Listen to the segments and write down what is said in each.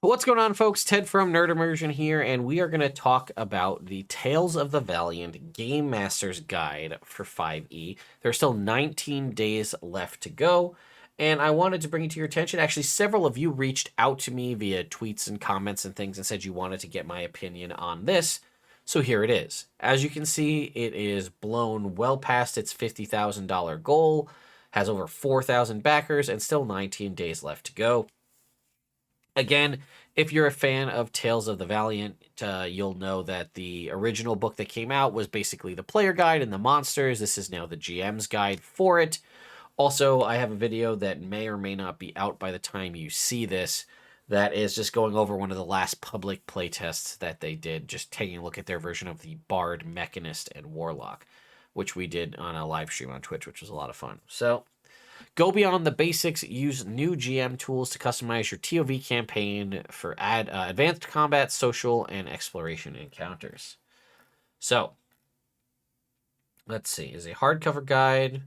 What's going on, folks? Ted from Nerd Immersion here, and we are going to talk about the Tales of the Valiant Game Master's Guide for 5e. There's still 19 days left to go, and I wanted to bring it to your attention. Actually, several of you reached out to me via tweets and comments and things and said you wanted to get my opinion on this, so here it is. As you can see, it is blown well past its $50,000 goal, has over 4,000 backers, and still 19 days left to go. Again, if you're a fan of Tales of the Valiant, you'll know that the original book that came out was basically the player guide and the monsters. This is now the GM's guide for it. Also, I have a video that may or may not be out by the time you see this that is just going over one of the last public playtests that they did, just taking a look at their version of the Bard, Mechanist, and Warlock, which we did on a live stream on Twitch, which was a lot of fun. So, go beyond the basics. Use new GM tools to customize your TOV campaign for advanced combat, social, and exploration encounters. So, let's see. Is a hardcover guide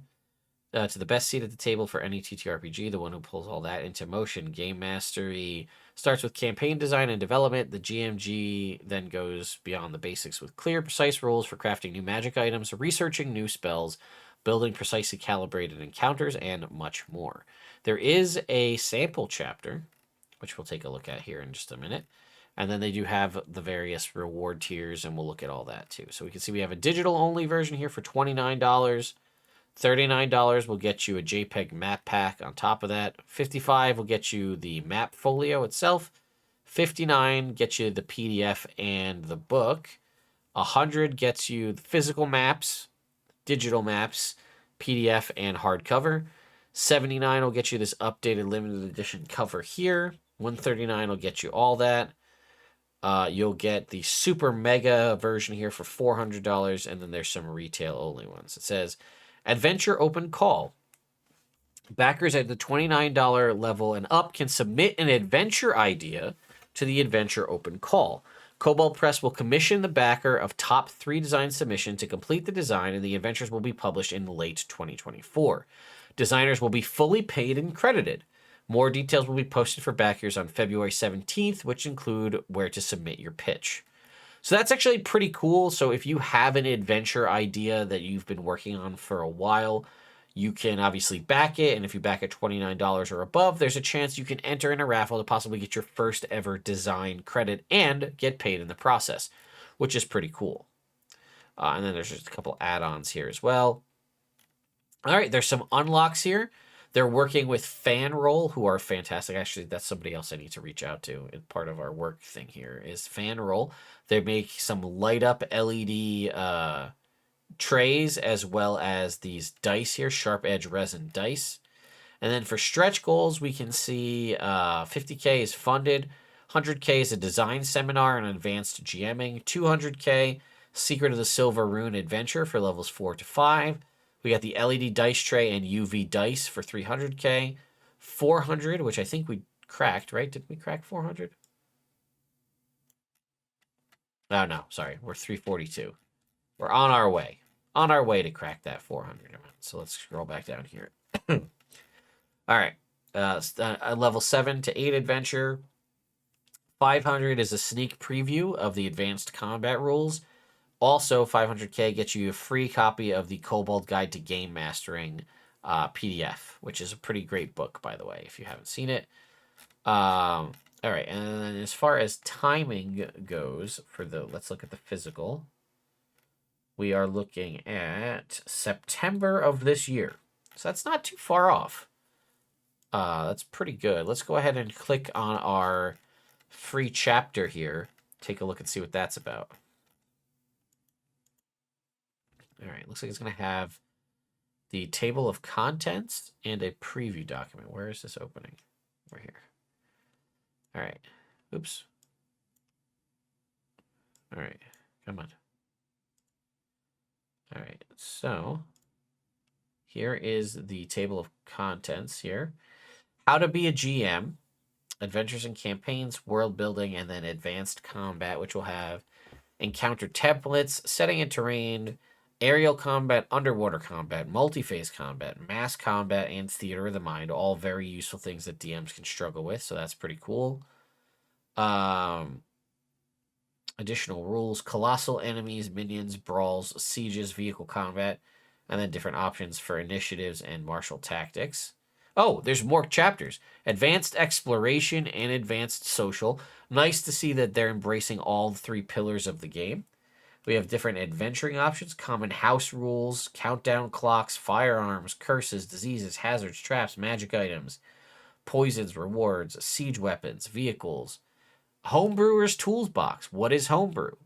to the best seat at the table for any TTRPG, the one who pulls all that into motion. Game mastery starts with campaign design and development. The GMG then goes beyond the basics with clear, precise rules for crafting new magic items, researching new spells, building precisely calibrated encounters, and much more. There is a sample chapter, which we'll take a look at here in just a minute. And then they do have the various reward tiers, and we'll look at all that too. So we can see we have a digital-only version here for $29. $39 will get you a JPEG map pack on top of that. $55 will get you the map folio itself. $59 gets you the PDF and the book. $100 gets you the physical maps, digital maps, PDF, and hardcover. $79 will get you this updated limited edition cover here. $139 will get you all that. You'll get the super mega version here for $400, and then there's some retail only ones. It says Adventure Open Call. Backers at the $29 level and up can submit an adventure idea to the Adventure Open Call. Cobalt Press will commission the backer of top 3 design submission to complete the design, and the adventures will be published in late 2024. Designers will be fully paid and credited. More details will be posted for backers on February 17th, which include where to submit your pitch. So that's actually pretty cool. So if you have an adventure idea that you've been working on for a while, you can obviously back it, and if you back at $29 or above, there's a chance you can enter in a raffle to possibly get your first ever design credit and get paid in the process, which is pretty cool. And then there's just a couple add-ons here as well. All right, there's some unlocks here. They're working with Fanroll, who are fantastic. Actually, that's somebody else I need to reach out to. And part of our work thing here is Fanroll. They make some light-up LED trays, as well as these dice here, sharp edge resin dice. And then for stretch goals, we can see 50K is funded, 100K is a design seminar and advanced GMing, 200K Secret of the Silver Rune Adventure for levels 4 to 5. We got the LED dice tray and UV dice for 300K, 400, which I think we cracked, right? Did we crack 400? Oh, no, sorry, we're 342. We're on our way to crack that 400 amount. So let's scroll back down here. All right, level 7 to 8 adventure. 500 is a sneak preview of the advanced combat rules. Also, 500K gets you a free copy of the Cobalt Guide to Game Mastering PDF, which is a pretty great book, by the way, if you haven't seen it. All right, and then as far as timing goes, let's look at the physical. We are looking at September of this year. So that's not too far off. That's pretty good. Let's go ahead and click on our free chapter here. Take a look and see what that's about. All right, looks like it's going to have the table of contents and a preview document. Where is this opening? We're here. All right. Oops. All right. Come on. All right. So here is the table of contents here. How to be a GM, adventures and campaigns, world building, and then advanced combat, which will have encounter templates, setting and terrain, aerial combat, underwater combat, multi-phase combat, mass combat, and theater of the mind, all very useful things that DMs can struggle with, so that's pretty cool. Additional rules, colossal enemies, minions, brawls, sieges, vehicle combat, and then different options for initiatives and martial tactics. Oh, there's more chapters. Advanced exploration and advanced social. Nice to see that they're embracing all three pillars of the game. We have different adventuring options, common house rules, countdown clocks, firearms, curses, diseases, hazards, traps, magic items, poisons, rewards, siege weapons, vehicles. Homebrewer's Tools Box. What is homebrew?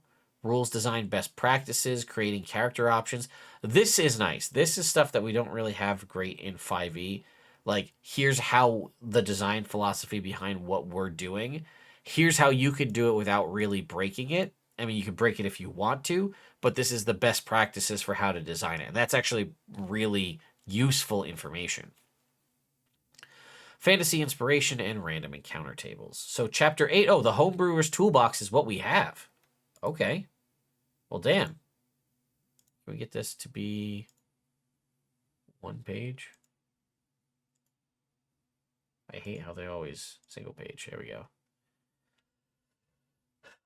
Rules, design, best practices, creating character options. This is nice. This is stuff that we don't really have great in 5e. Like, here's how the design philosophy behind what we're doing. Here's how you could do it without really breaking it. I mean, you can break it if you want to, but this is the best practices for how to design it. And that's actually really useful information. Fantasy inspiration and random encounter tables. So chapter 8, oh, the Homebrewer's Toolbox is what we have. Okay. Well, damn. Can we get this to be one page? I hate how they always single page. There we go.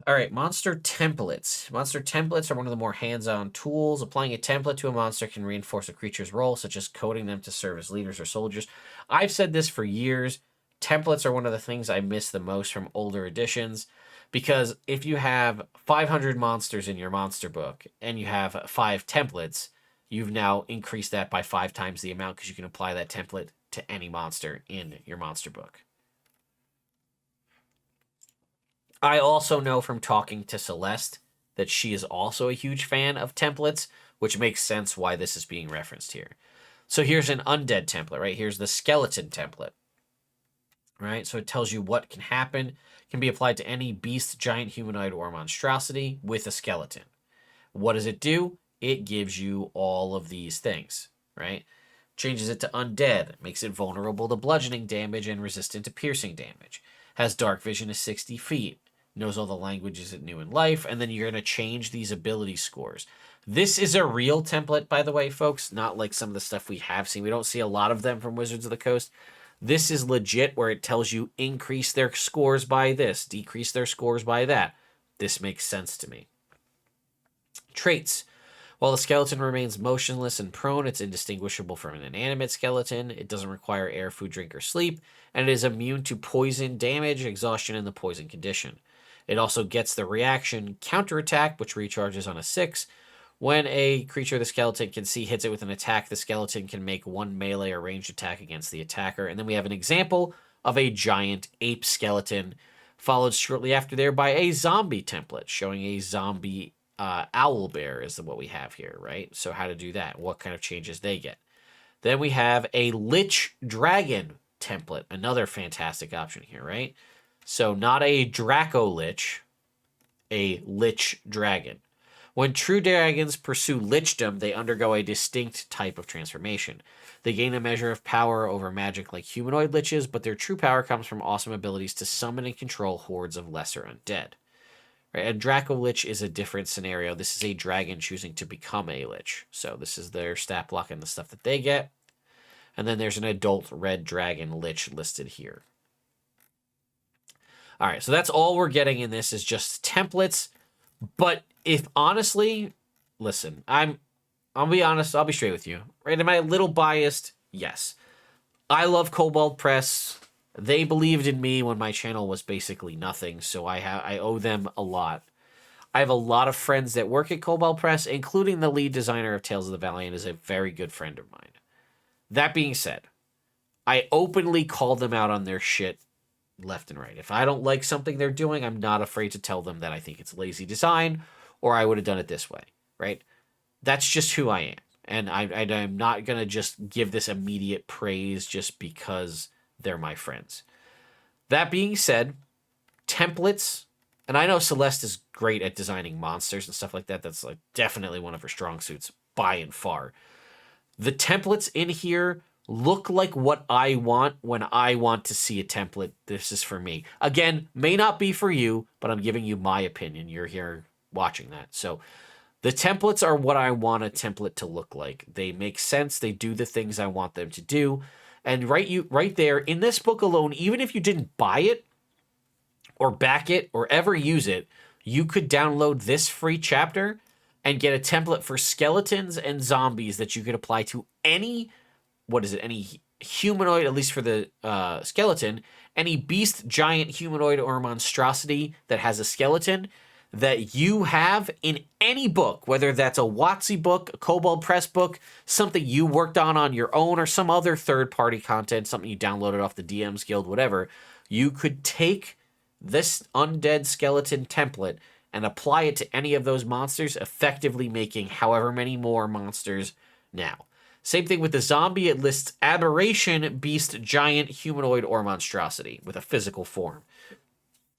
All right, monster templates. Monster templates are one of the more hands-on tools. Applying a template to a monster can reinforce a creature's role, such as coding them to serve as leaders or soldiers. I've said this for years. Templates are one of the things I miss the most from older editions, because if you have 500 monsters in your monster book and you have 5 templates, you've now increased that by 5 times the amount because you can apply that template to any monster in your monster book. I also know from talking to Celeste that she is also a huge fan of templates, which makes sense why this is being referenced here. So here's an undead template, right? Here's the skeleton template, right? So it tells you what can happen. It can be applied to any beast, giant, humanoid, or monstrosity with a skeleton. What does it do? It gives you all of these things, right? Changes it to undead, makes it vulnerable to bludgeoning damage and resistant to piercing damage. Has dark vision of 60 feet. Knows all the languages it knew in life, and then you're going to change these ability scores. This is a real template, by the way, folks, not like some of the stuff we have seen. We don't see a lot of them from Wizards of the Coast. This is legit where it tells you increase their scores by this, decrease their scores by that. This makes sense to me. Traits. While the skeleton remains motionless and prone, it's indistinguishable from an inanimate skeleton. It doesn't require air, food, drink, or sleep, and it is immune to poison damage, exhaustion, and the poison condition. It also gets the reaction counterattack, which recharges on a 6. When a creature the skeleton can see hits it with an attack, the skeleton can make one melee or ranged attack against the attacker. And then we have an example of a giant ape skeleton, followed shortly after there by a zombie template, showing a zombie owl bear is what we have here, right? So how to do that, what kind of changes they get. Then we have a lich dragon template, another fantastic option here, right? So not a Draco Lich, a Lich Dragon. When true dragons pursue lichdom, they undergo a distinct type of transformation. They gain a measure of power over magic like humanoid liches, but their true power comes from awesome abilities to summon and control hordes of lesser undead. Right? A Draco Lich is a different scenario. This is a dragon choosing to become a lich. So this is their stat block and the stuff that they get. And then there's an adult red dragon lich listed here. All right, so that's all we're getting in this is just templates. But if honestly, listen, I'll be honest, I'll be straight with you. Right? Am I a little biased? Yes. I love Cobalt Press. They believed in me when my channel was basically nothing, so I owe them a lot. I have a lot of friends that work at Cobalt Press, including the lead designer of Tales of the Valiant is a very good friend of mine. That being said, I openly call them out on their shit left and right. If I don't like something they're doing, I'm not afraid to tell them that I think it's lazy design or I would have done it this way, right? That's just who I am. And I'm not going to just give this immediate praise just because they're my friends. That being said, templates, and I know Celeste is great at designing monsters and stuff like that. That's like definitely one of her strong suits by and far. The templates in here look like what I want when I want to see a template. This is for me. Again, may not be for you, but I'm giving you my opinion. You're here watching that. So the templates are what I want a template to look like. They make sense. They do the things I want them to do. And right there in this book alone, even if you didn't buy it, or back it or ever use it, you could download this free chapter and get a template for skeletons and zombies that you could apply to any, any humanoid, at least for the skeleton, any beast, giant, humanoid, or monstrosity that has a skeleton that you have in any book, whether that's a WotC book, a Kobold Press book, something you worked on your own, or some other third-party content, something you downloaded off the DM's Guild, whatever. You could take this undead skeleton template and apply it to any of those monsters, effectively making however many more monsters now. Same thing with the zombie. It lists aberration, beast, giant, humanoid, or monstrosity with a physical form.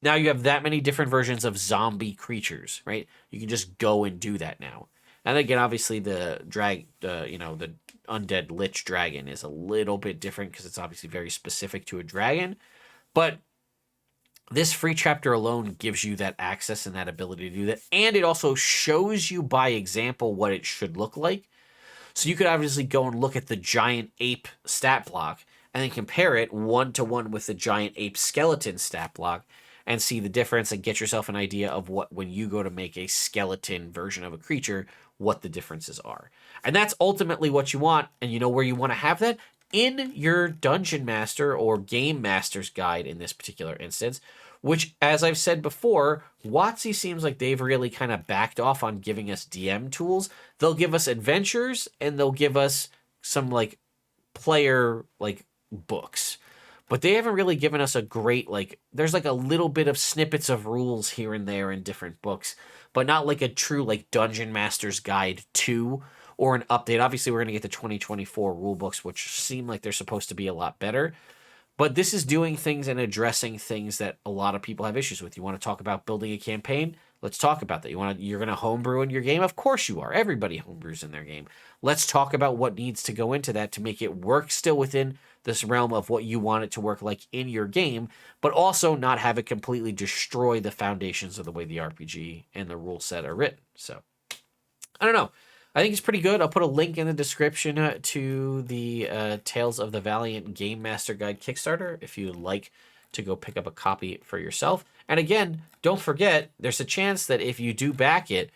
Now you have that many different versions of zombie creatures, right? You can just go and do that now. And again, obviously the the undead lich dragon is a little bit different because it's obviously very specific to a dragon. But this free chapter alone gives you that access and that ability to do that. And it also shows you by example what it should look like. So you could obviously go and look at the giant ape stat block and then compare it 1-to-1 with the giant ape skeleton stat block and see the difference and get yourself an idea of what, when you go to make a skeleton version of a creature, what the differences are. And that's ultimately what you want. And you know where you want to have that? In your Dungeon Master or Game Master's Guide in this particular instance, which, as I've said before, WotC seems like they've really kind of backed off on giving us DM tools. They'll give us adventures and they'll give us some player books. But they haven't really given us a great, there's a little bit of snippets of rules here and there in different books, but not a true Dungeon Master's Guide 2 or an update. Obviously, we're going to get the 2024 rulebooks, which seem like they're supposed to be a lot better. But this is doing things and addressing things that a lot of people have issues with. You want to talk about building a campaign? Let's talk about that. You're going to homebrew in your game? Of course you are. Everybody homebrews in their game. Let's talk about what needs to go into that to make it work still within this realm of what you want it to work like in your game, but also not have it completely destroy the foundations of the way the RPG and the rule set are written. So, I don't know. I think it's pretty good. I'll put a link in the description to the Tales of the Valiant Game Master Guide Kickstarter if you'd like to go pick up a copy for yourself. And again, don't forget, there's a chance that if you do back it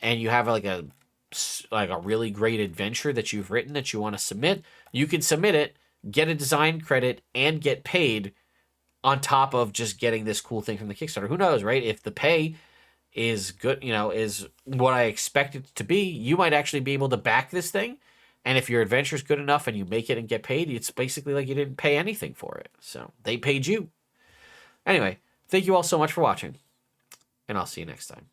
and you have a really great adventure that you've written that you want to submit, you can submit it, get a design credit, and get paid on top of just getting this cool thing from the Kickstarter. Who knows, right? If the pay is good, is what I expect it to be, you might actually be able to back this thing. And if your adventure is good enough and you make it and get paid, it's basically like you didn't pay anything for it. So they paid you. Anyway, thank you all so much for watching, and I'll see you next time.